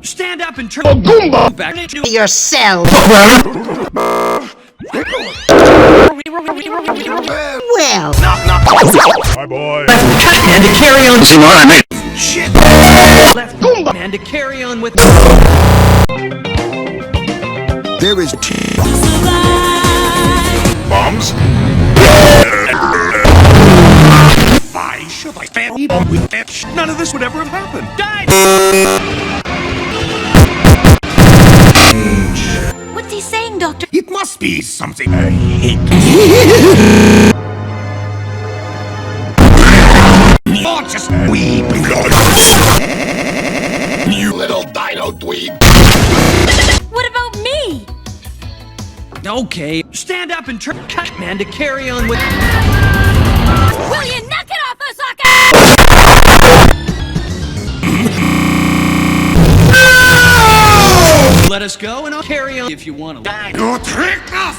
Stand up and turn Goomba back into yourself. Well, Knock, knock. Hi, boy. and to carry on. You know what I mean? Shit. Left Goomba and to carry on with. There is Bombs? Why should I fail with that? None of this would ever have happened. Died. What's he saying, Doctor? It must be something I hate. You're just weep. You little dino dweeb. What about me? Okay, stand up and turn man to carry on with. Will you knock it off, Osaka? Let us go and I'll carry on if you want to. You tricked us!